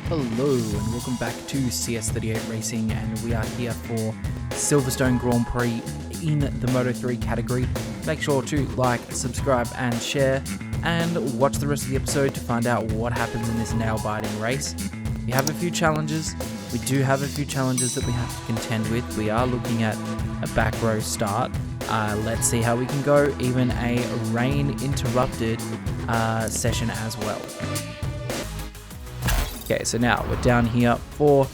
Hello and welcome back to CS38 Racing, and we are here for Silverstone Grand Prix in the Moto3 category. Make sure to like, subscribe and share, and watch the rest of the episode to find out what happens in this nail-biting race. We have a few challenges. We do have a few challenges that we have to contend with. We are looking at a back row start. Let's see how we can go, even a rain-interrupted session as well. Okay, so now we're down here for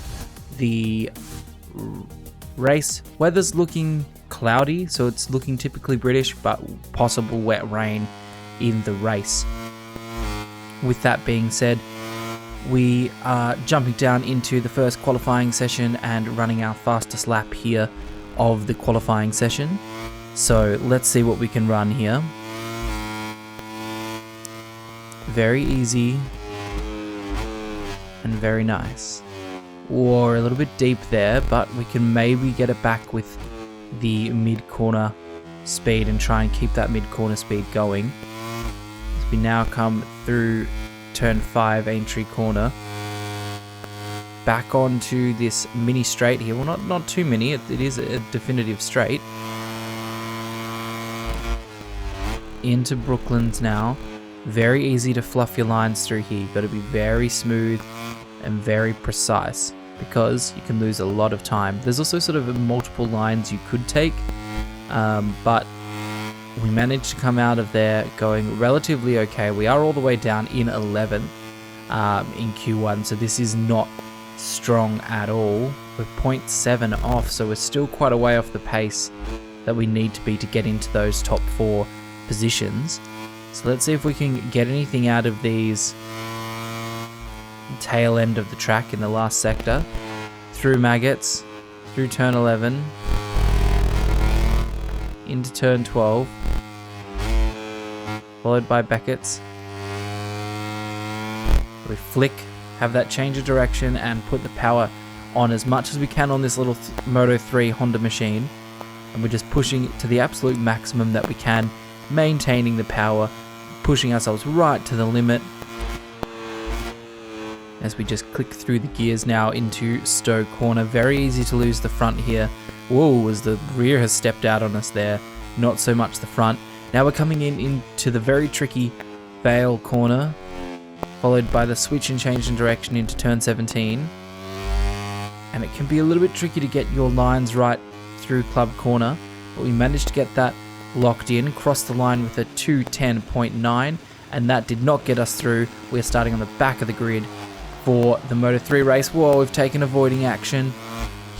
the race. Weather's looking cloudy, so it's looking typically British, but possible wet rain in the race. With that being said, we are jumping down into the first qualifying session and running our fastest lap here of the qualifying session. So let's see what we can run here. Very easy. And very nice. Or a little bit deep there, but we can maybe get it back with the mid-corner speed and try and keep that mid-corner speed going. As we now come through turn 5 entry corner, back onto this mini straight here. Well, not too mini, it is a definitive straight. Into Brooklands now. Very easy to fluff your lines through here. You've got to be very smooth and very precise, because you can lose a lot of time. There's also sort of multiple lines you could take, but we managed to come out of there going relatively okay. We are all the way down in 11th in Q1, so this is not strong at all. We're 0.7 off, so we're still quite a way off the pace that we need to be to get into those top 4 positions. So let's see if we can get anything out of these tail end of the track in the last sector. Through Maggots, through turn 11, into turn 12, followed by Beckett's. We flick, have that change of direction and put the power on as much as we can on this little Moto3 Honda machine, and we're just pushing it to the absolute maximum that we can, maintaining the power, pushing ourselves right to the limit as we just click through the gears now into Stowe corner. Very easy to lose the front here. Whoa, as the rear has stepped out on us there, not so much the front. Now we're coming into the very tricky Vale corner, followed by the switch and change in direction into turn 17, and it can be a little bit tricky to get your lines right through Club corner, but we managed to get that locked in, crossed the line with a 2:10.9, and that did not get us through. We're starting on the back of the grid for the Moto3 race. Whoa, we've taken avoiding action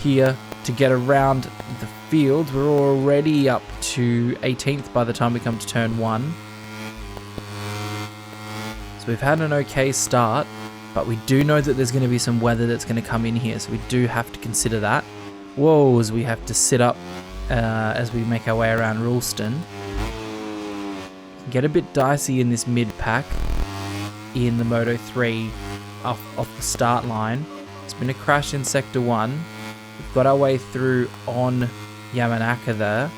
here to get around the field. We're already up to 18th by the time we come to turn 1. So we've had an okay start, but we do know that there's going to be some weather that's going to come in here, so we do have to consider that. Whoa, as we have to sit up as we make our way around Ralston. Get a bit dicey in this mid-pack in the Moto3 off the start line. It's been a crash in Sector 1. We've got our way through on Yamanaka there.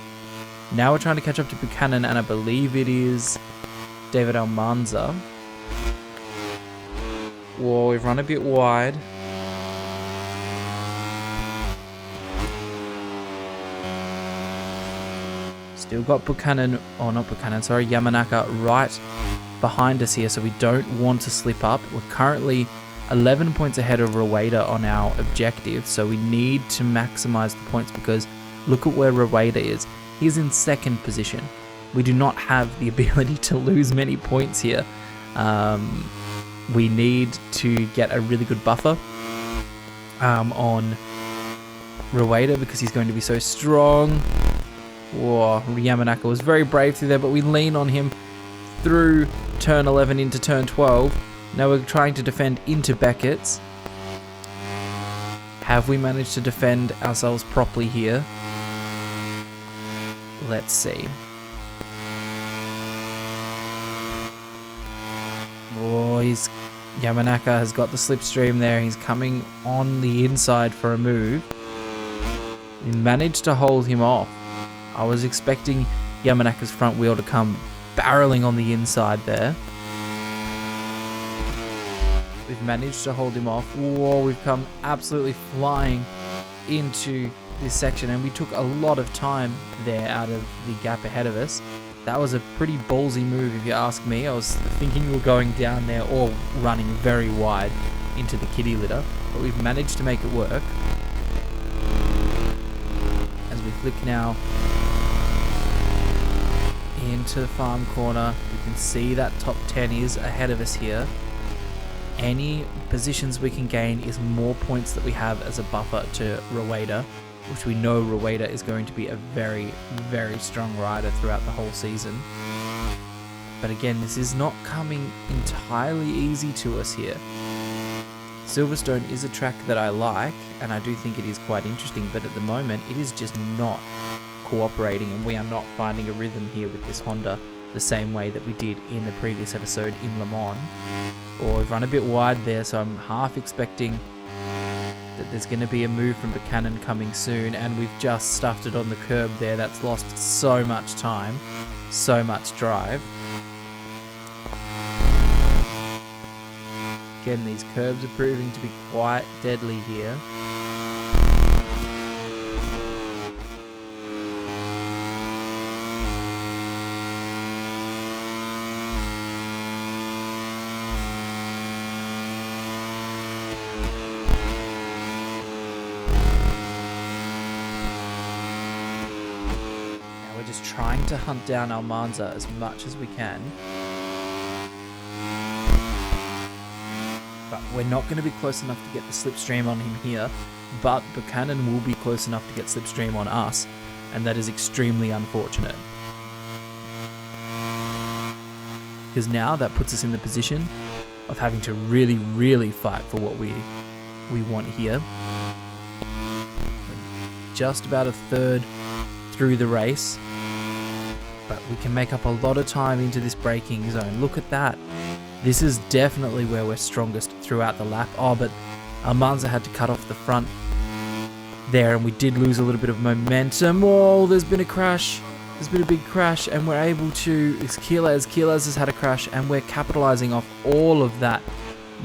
Now we're trying to catch up to Buchanan, and I believe it is David Almanza. Whoa, we've run a bit wide. Still got Yamanaka right behind us here, so we don't want to slip up. We're currently 11 points ahead of Rueda on our objective, so we need to maximize the points, because look at where Rueda is. He's in 2nd position. We do not have the ability to lose many points here. We need to get a really good buffer on Rueda, because he's going to be so strong. Whoa, Yamanaka was very brave through there, but we lean on him through turn 11 into turn 12. Now we're trying to defend into Beckett's. Have we managed to defend ourselves properly here? Let's see. Oh, Yamanaka has got the slipstream there. He's coming on the inside for a move. We managed to hold him off. I was expecting Yamanaka's front wheel to come barreling on the inside there. We've managed to hold him off. Whoa, we've come absolutely flying into this section, and we took a lot of time there out of the gap ahead of us. That was a pretty ballsy move if you ask me. I was thinking we were going down there or running very wide into the kiddie litter, but we've managed to make it work. As we flick now into the farm corner, we can see that top 10 is ahead of us here. Any positions we can gain is more points that we have as a buffer to Rueda, which we know Rueda is going to be a very, very strong rider throughout the whole season. But again, this is not coming entirely easy to us here. Silverstone is a track that I like, and I do think it is quite interesting, but at the moment it is just not cooperating, and we are not finding a rhythm here with this Honda the same way that we did in the previous episode in Le Mans. Or we've run a bit wide there, so I'm half expecting that there's going to be a move from Buchanan coming soon, and we've just stuffed it on the curb there. That's lost so much time, so much drive. Again, these curbs are proving to be quite deadly here. Just trying to hunt down Almanza as much as we can, but we're not going to be close enough to get the slipstream on him here, but Buchanan will be close enough to get slipstream on us, and that is extremely unfortunate, because now that puts us in the position of having to really fight for what we want here. We're just about a third through the race, but we can make up a lot of time into this braking zone. Look at that. This is definitely where we're strongest throughout the lap. Oh, but Almanza had to cut off the front there, and we did lose a little bit of momentum. Oh, there's been a crash. There's been a big crash, and we're able to... It's Quiles. Quiles has had a crash, and we're capitalizing off all of that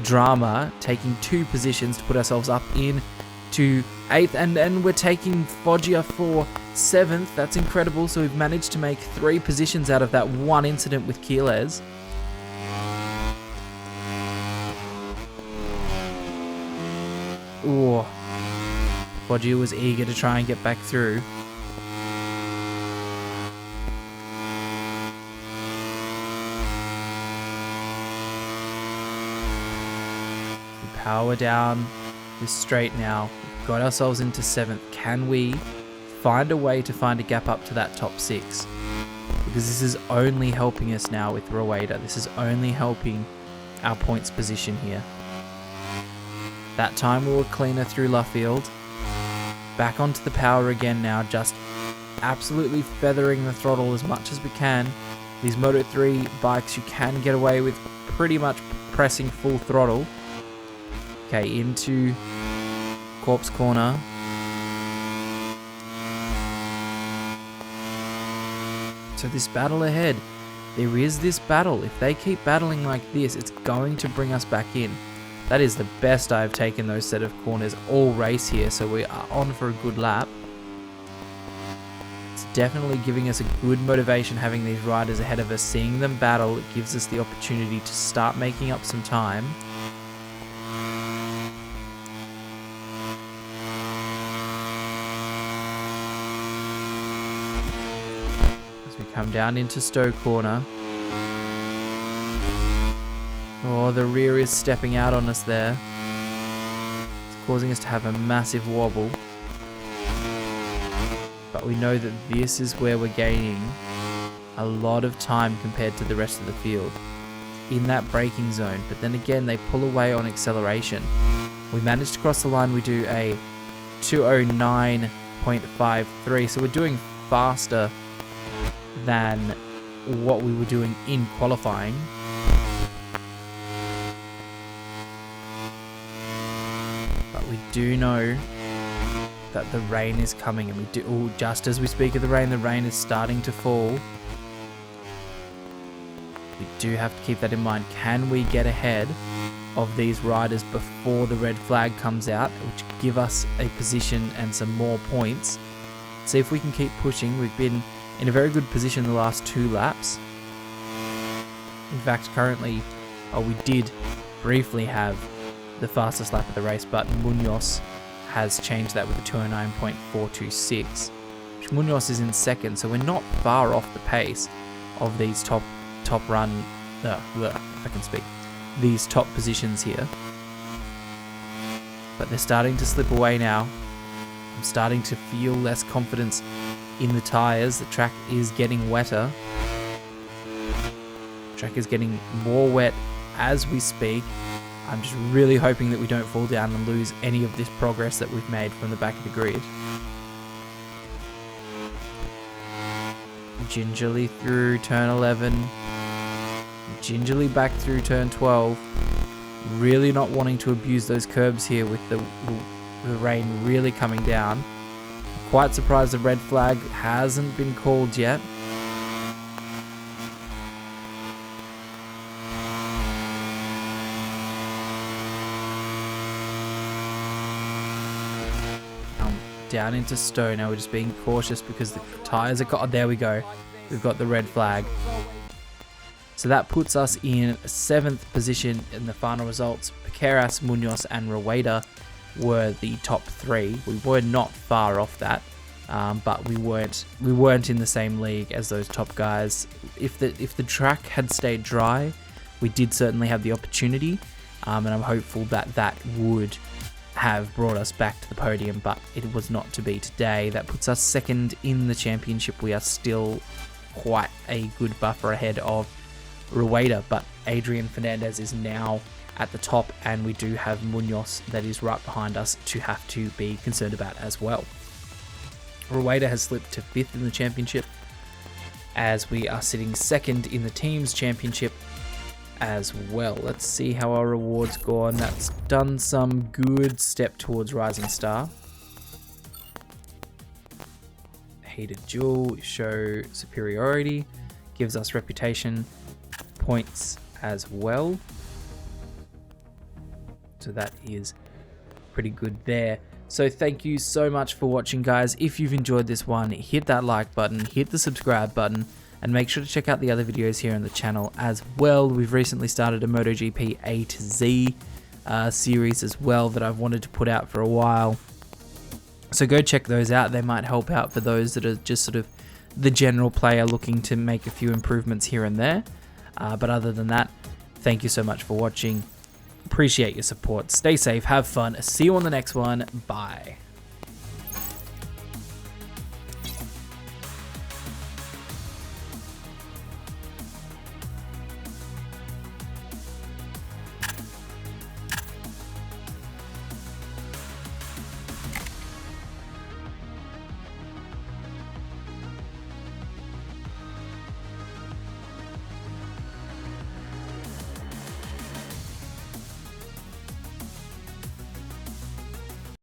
drama, taking 2 positions to put ourselves up in to 8th, and we're taking Foggia for 7th. That's incredible. So we've managed to make 3 positions out of that one incident with Quiles. Oh, Foggia was eager to try and get back through. We power down this straight now. We've got ourselves into 7th. Can we find a way to find a gap up to that top 6? Because this is only helping us now with Rueda. This is only helping our points position here. That time we were cleaner through Luffield. Back onto the power again now, just absolutely feathering the throttle as much as we can. These Moto3 bikes, you can get away with pretty much pressing full throttle. Okay, into Corpse Corner. So this battle ahead, there is this battle. If they keep battling like this, it's going to bring us back in. That is the best I've taken those set of corners all race here, so we are on for a good lap. It's definitely giving us a good motivation having these riders ahead of us. Seeing them battle, it gives us the opportunity to start making up some time. As we come down into Stowe Corner. Oh, the rear is stepping out on us there. It's causing us to have a massive wobble. But we know that this is where we're gaining a lot of time compared to the rest of the field. In that braking zone. But then again, they pull away on acceleration. We managed to cross the line. We do a 209.53. So we're doing faster than what we were doing in qualifying. We do know that the rain is coming, and we do, just as we speak of the rain is starting to fall. We do have to keep that in mind. Can we get ahead of these riders before the red flag comes out, which give us a position and some more points. See if we can keep pushing. We've been in a very good position the last 2 laps. In fact, currently, we did briefly have the fastest lap of the race, but Munoz has changed that with a 209.426. Munoz is in second, so we're not far off the pace of these top run. If I can speak, these top positions here. But they're starting to slip away now. I'm starting to feel less confidence in the tires. The track is getting wetter. The track is getting more wet as we speak. I'm just really hoping that we don't fall down and lose any of this progress that we've made from the back of the grid. Gingerly through turn 11. Gingerly back through turn 12. Really not wanting to abuse those curbs here with the rain really coming down. Quite surprised the red flag hasn't been called yet. Down into Stowe now. We're just being cautious because the tires are oh, there we go. We've got the red flag. So that puts us in 7th position in the final results. Piqueras, Munoz and Rueda were the top 3. We were not far off that, but we weren't in the same league as those top guys. If the track had stayed dry, we did certainly have the opportunity, and I'm hopeful that would have brought us back to the podium, but it was not to be today. That puts us 2nd in the championship. We are still quite a good buffer ahead of Rueda, but Adrian Fernandez is now at the top, and we do have Munoz that is right behind us to have to be concerned about as well. Rueda has slipped to 5th in the championship, as we are sitting 2nd in the team's championship as well. Let's see how our rewards go on. That's done some good step towards Rising Star. Heated Jewel, show superiority, gives us reputation points as well. So that is pretty good there. So thank you so much for watching, guys. If you've enjoyed this one, hit that like button, hit the subscribe button, and make sure to check out the other videos here on the channel as well. We've recently started a MotoGP A to Z series as well that I've wanted to put out for a while. So go check those out. They might help out for those that are just sort of the general player looking to make a few improvements here and there. But other than that, thank you so much for watching. Appreciate your support. Stay safe, have fun. See you on the next one. Bye.